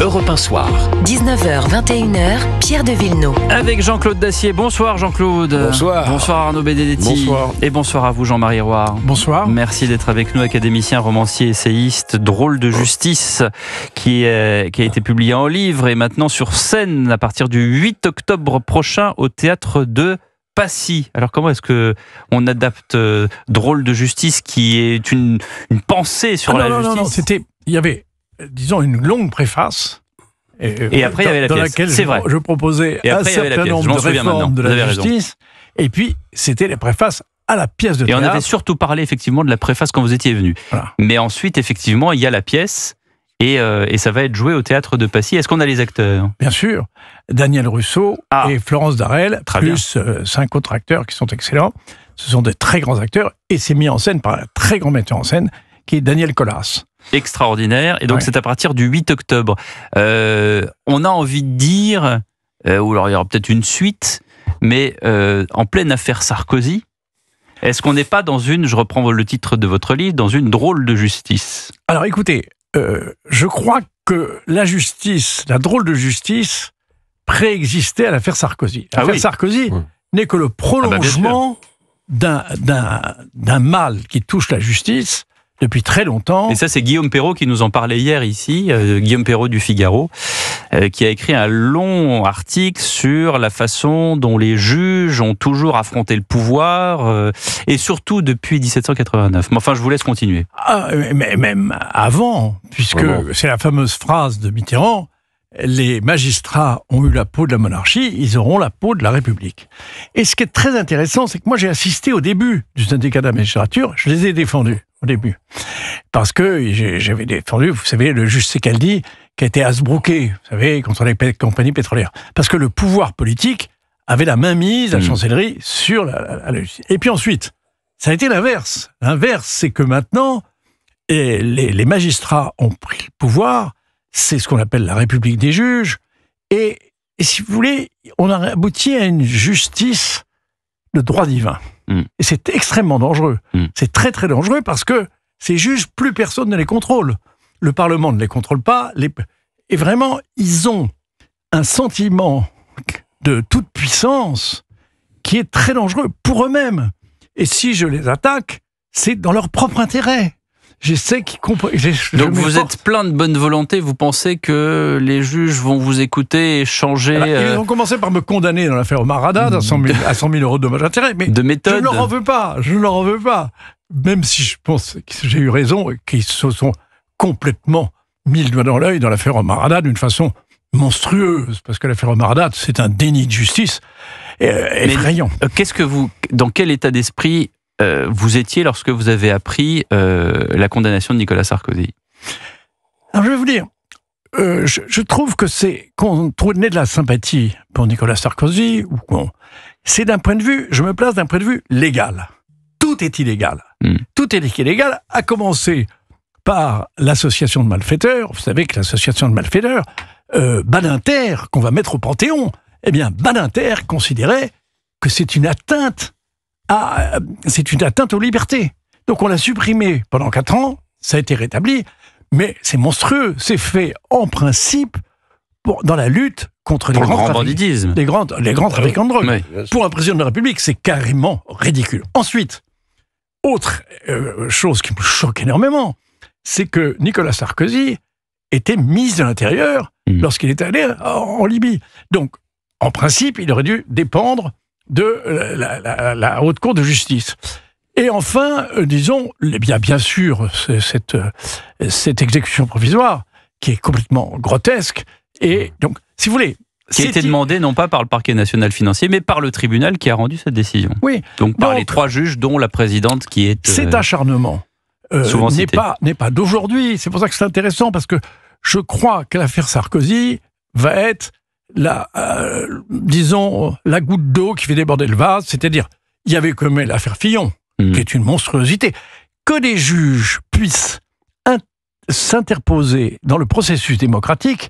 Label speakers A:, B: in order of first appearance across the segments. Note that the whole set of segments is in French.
A: Europe 1 Soir.
B: 19h, 21h, Pierre de Villeneuve.
C: Avec Jean-Claude Dacier. Bonsoir Jean-Claude.
D: Bonsoir.
C: Bonsoir Arnaud Benedetti.
D: Bonsoir.
C: Et bonsoir à vous Jean-Marie Roy.
D: Bonsoir.
C: Merci d'être avec nous, académicien, romancier, essayiste. Drôle de justice qui a été publié en livre et maintenant sur scène à partir du 8 octobre prochain au théâtre de Passy. Alors comment est-ce que on adapte Drôle de justice qui est une pensée sur la justice?
D: Non, il y avait, disons, une longue préface.
C: Et après, il y avait la
D: dans
C: pièce.
D: laquelle
C: C'est vrai.
D: je proposais un certain nombre de réformes de la justice. Et puis, c'était les préfaces à la pièce de théâtre.
C: Et on avait surtout parlé effectivement de la préface quand vous étiez venu.
D: Voilà.
C: Mais ensuite, effectivement, il y a la pièce et ça va être joué au théâtre de Passy. Est-ce qu'on a les acteurs?
D: Bien sûr. Daniel Russo et Florence Darel, plus 5 autres acteurs qui sont excellents. Ce sont des très grands acteurs et c'est mis en scène par un très grand metteur en scène qui est Daniel Collas.
C: Extraordinaire. Et donc, c'est à partir du 8 octobre. On a envie de dire, ou alors il y aura peut-être une suite, mais en pleine affaire Sarkozy, est-ce qu'on n'est pas dans une, je reprends le titre de votre livre, dans une drôle de justice?
D: Alors écoutez, je crois que la justice, la drôle de justice, préexistait à l'affaire Sarkozy. L'affaire Sarkozy n'est que le prolongement d'un mal qui touche la justice depuis très longtemps.
C: Et ça, c'est Guillaume Perrault qui nous en parlait hier ici, Guillaume Perrault du Figaro, qui a écrit un long article sur la façon dont les juges ont toujours affronté le pouvoir, et surtout depuis 1789. Mais enfin, je vous laisse continuer.
D: Mais même avant, puisque c'est la fameuse phrase de Mitterrand, les magistrats ont eu la peau de la monarchie, ils auront la peau de la République. Et ce qui est très intéressant, c'est que moi j'ai assisté au début du syndicat de la magistrature, je les ai défendus au début. Parce que j'avais défendu, vous savez, le juge Secaldi, qui a été asbrouqué, vous savez, contre les compagnies pétrolières. Parce que le pouvoir politique avait la main mise à la chancellerie sur la justice. Et puis ensuite, ça a été l'inverse. L'inverse, c'est que maintenant, les magistrats ont pris le pouvoir. C'est ce qu'on appelle la République des juges. Et si vous voulez, on a abouti à une justice de droit divin. Et c'est extrêmement dangereux. C'est très très dangereux parce que ces juges, plus personne ne les contrôle. Le Parlement ne les contrôle pas. Et vraiment, ils ont un sentiment de toute puissance qui est très dangereux pour eux-mêmes. Et si je les attaque, c'est dans leur propre intérêt.
C: Donc vous êtes plein de bonne volonté, vous pensez que les juges vont vous écouter et changer...
D: Ils ont commencé par me condamner dans l'affaire Omar Haddad à 100 000 euros de dommages intérêts, mais
C: de méthode.
D: Je ne leur en veux pas. Même si je pense que j'ai eu raison et qu'ils se sont complètement mis le doigt dans l'œil dans l'affaire Omar Haddad d'une façon monstrueuse, parce que l'affaire Omar Haddad, c'est un déni de justice effrayant.
C: Dans quel état d'esprit vous étiez lorsque vous avez appris la condamnation de Nicolas Sarkozy?
D: Alors je vais vous dire, je trouve que qu'on naît de la sympathie pour Nicolas Sarkozy, c'est d'un point de vue, je me place d'un point de vue légal. Tout est illégal. Tout est illégal, à commencer par l'association de malfaiteurs. Vous savez que l'association de malfaiteurs, Badinter, qu'on va mettre au Panthéon, eh bien Badinter considérait que c'est une atteinte aux libertés. Donc on l'a supprimé pendant 4 ans, ça a été rétabli, mais c'est monstrueux, c'est fait en principe dans la lutte contre les grands
C: banditisme.
D: Les grands trafiquants de drogue. Oui. Pour un président de la République, c'est carrément ridicule. Ensuite, autre chose qui me choque énormément, c'est que Nicolas Sarkozy était ministre de l'Intérieur lorsqu'il est allé en Libye. Donc, en principe, il aurait dû dépendre de la Haute Cour de justice. Et enfin, disons, bien sûr, cette exécution provisoire, qui est complètement grotesque, et donc, si vous voulez...
C: Qui a été demandée non pas par le parquet national financier, mais par le tribunal qui a rendu cette décision.
D: Oui.
C: Donc par les 3 juges, dont la présidente qui est...
D: Cet acharnement n'est pas d'aujourd'hui. C'est pour ça que c'est intéressant, parce que je crois que l'affaire Sarkozy va être disons, la goutte d'eau qui fait déborder le vase, c'est-à-dire, il y avait quand même l'affaire Fillon, qui est une monstruosité. Que les juges puissent s'interposer dans le processus démocratique,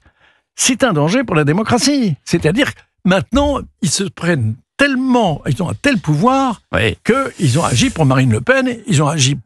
D: c'est un danger pour la démocratie. C'est-à-dire, maintenant, ils se prennent tellement, ils ont un tel pouvoir qu'ils ont agi pour Marine Le Pen, ils ont agi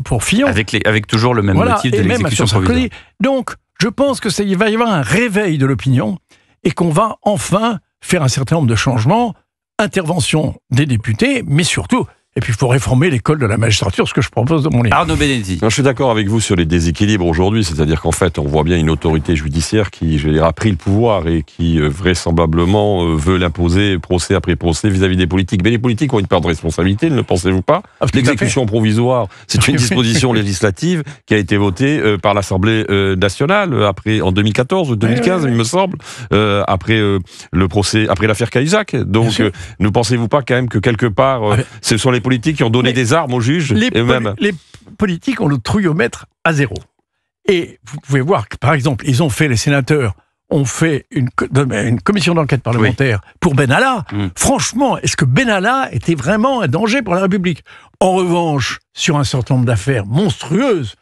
D: pour Fillon.
C: Avec toujours le même motif de l'exécution provisoire.
D: Donc, Je pense il va y avoir un réveil de l'opinion et qu'on va enfin faire un certain nombre de changements, intervention des députés, mais surtout, et puis il faut réformer l'école de la magistrature, ce que je propose dans mon livre.
C: Arnaud Benedetti.
A: Je suis d'accord avec vous sur les déséquilibres aujourd'hui, c'est-à-dire qu'en fait, on voit bien une autorité judiciaire qui, je vais dire, a pris le pouvoir et qui vraisemblablement veut l'imposer procès après procès vis-à-vis des politiques. Mais les politiques ont une part de responsabilité, ne le pensez-vous pas? L'exécution provisoire, c'est une disposition législative qui a été votée par l'Assemblée nationale en 2014 ou 2015, il me semble, après le procès, après l'affaire Cahuzac. Donc, ne pensez-vous pas quand même que quelque part, ce sont les politiques qui ont donné des armes aux juges
D: les
A: eux-mêmes?
D: Politiques ont le trouillomètre à zéro. Et vous pouvez voir que, par exemple, les sénateurs ont fait une commission d'enquête parlementaire pour Benalla. Franchement, est-ce que Benalla était vraiment un danger pour la République? En revanche, sur un certain nombre d'affaires monstrueuses,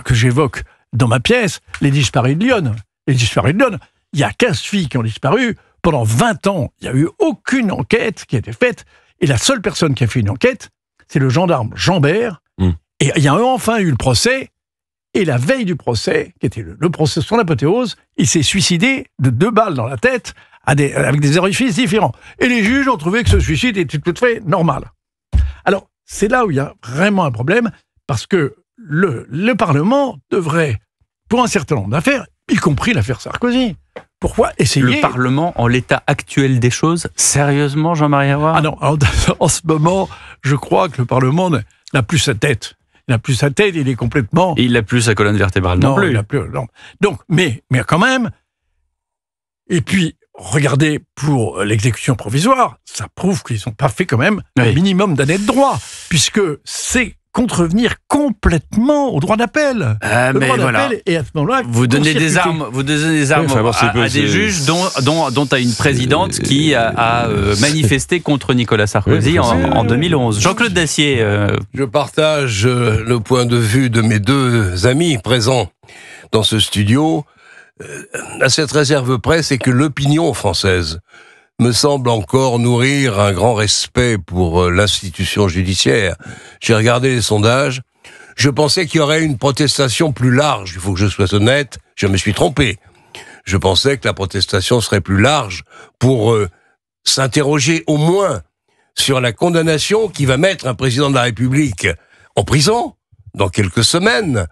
D: que j'évoque dans ma pièce, les disparus de Lyon. Il y a 15 filles qui ont disparu. Pendant 20 ans, il n'y a eu aucune enquête qui a été faite. Et la seule personne qui a fait une enquête, c'est le gendarme Jambert. Et il y a enfin eu le procès. Et la veille du procès, qui était le procès sur l'apothéose, il s'est suicidé de 2 balles dans la tête avec des orifices différents. Et les juges ont trouvé que ce suicide était tout à fait normal. Alors, c'est là où il y a vraiment un problème, parce que le Parlement devrait, pour un certain nombre d'affaires, y compris l'affaire Sarkozy, pourquoi essayer...
C: Le Parlement, en l'état actuel des choses, sérieusement, Jean-Marie Arouard?
D: Ah non, en ce moment, je crois que le Parlement n'a plus sa tête. Il n'a plus sa tête, il est complètement...
C: Et il n'a plus sa colonne vertébrale non plus.
D: Il n'a plus, non. Donc, mais quand même... Et puis, regardez, pour l'exécution provisoire, ça prouve qu'ils n'ont pas fait quand même un minimum d'années de droit, puisque c'est contrevenir complètement au droit d'appel. Et à ce moment-là,
C: vous donnez des armes à des juges dont a une présidente qui a manifesté contre Nicolas Sarkozy en 2011. Jean-Claude Dacier.
E: Je partage le point de vue de mes 2 amis présents dans ce studio. À cette réserve près, c'est que l'opinion française me semble encore nourrir un grand respect pour l'institution judiciaire. J'ai regardé les sondages, je pensais qu'il y aurait une protestation plus large, il faut que je sois honnête, je me suis trompé. Je pensais que la protestation serait plus large pour s'interroger au moins sur la condamnation qui va mettre un président de la République en prison dans quelques semaines,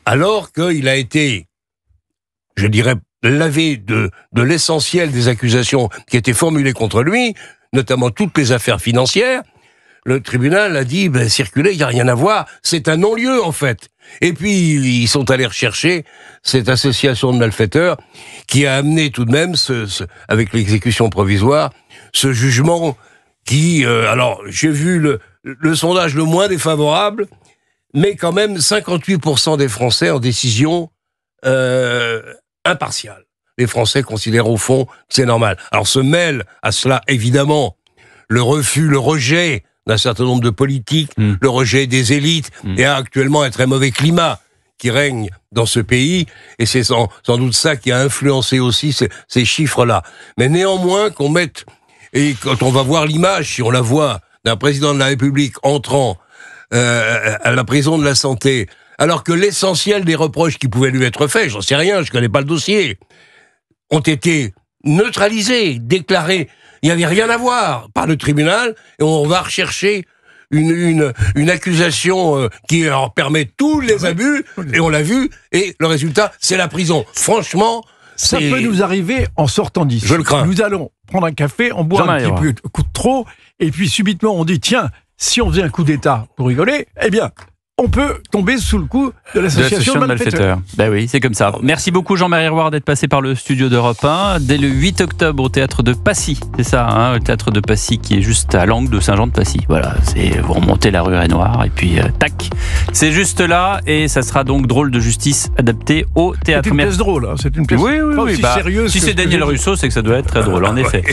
E: alors qu'il a été, je dirais, lavé de l'essentiel des accusations qui étaient formulées contre lui, notamment toutes les affaires financières. Le tribunal a dit, circuler, il n'y a rien à voir, c'est un non-lieu en fait. Et puis, ils sont allés rechercher cette association de malfaiteurs qui a amené tout de même, avec l'exécution provisoire, ce jugement qui... alors, j'ai vu le sondage le moins défavorable, mais quand même 58% des Français en décision impartiale. Les Français considèrent au fond que c'est normal. Alors se mêle à cela, évidemment, le refus, le rejet d'un certain nombre de politiques, le rejet des élites, et actuellement un très mauvais climat qui règne dans ce pays, et c'est sans doute ça qui a influencé aussi ces chiffres-là. Mais néanmoins, qu'on mette, et quand on va voir l'image, si on la voit, d'un président de la République entrant à la prison de la Santé, alors que l'essentiel des reproches qui pouvaient lui être faits, j'en sais rien, je connais pas le dossier, ont été neutralisés, déclarés, il n'y avait rien à voir par le tribunal, et on va rechercher une accusation qui leur permet tous les abus, et on l'a vu, et le résultat, c'est la prison. Franchement,
D: ça peut nous arriver en sortant d'ici.
E: Je le crains.
D: Nous allons prendre un café, on boit un petit peu de coup de trop, et puis subitement on dit, tiens, si on faisait un coup d'État pour rigoler, eh bien... on peut tomber sous le coup de l'association de malfaiteurs.
C: Ben oui, c'est comme ça. Merci beaucoup Jean-Marie Arouard d'être passé par le studio d'Europe 1. Dès le 8 octobre au théâtre de Passy, c'est ça, hein, le théâtre de Passy qui est juste à l'angle de Saint-Jean-de-Passy. Voilà, vous remontez la rue Renoir et puis tac, c'est juste là et ça sera donc Drôle de justice adapté au théâtre.
D: C'est une pièce drôle, hein, c'est une pièce
C: oui, sérieuse. Si c'est Daniel Russo, c'est que ça doit être très drôle, en effet.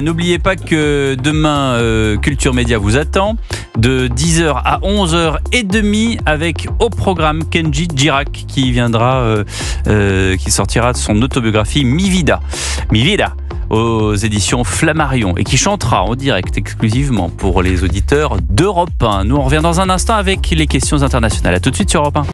C: N'oubliez pas que demain, Culture Média vous attend de 10h à 11h30 avec au programme Kenji Girac qui viendra, qui sortira de son autobiographie Mi Vida aux éditions Flammarion et qui chantera en direct exclusivement pour les auditeurs d'Europe 1. Nous on revient dans un instant avec les questions internationales. À tout de suite sur Europe 1.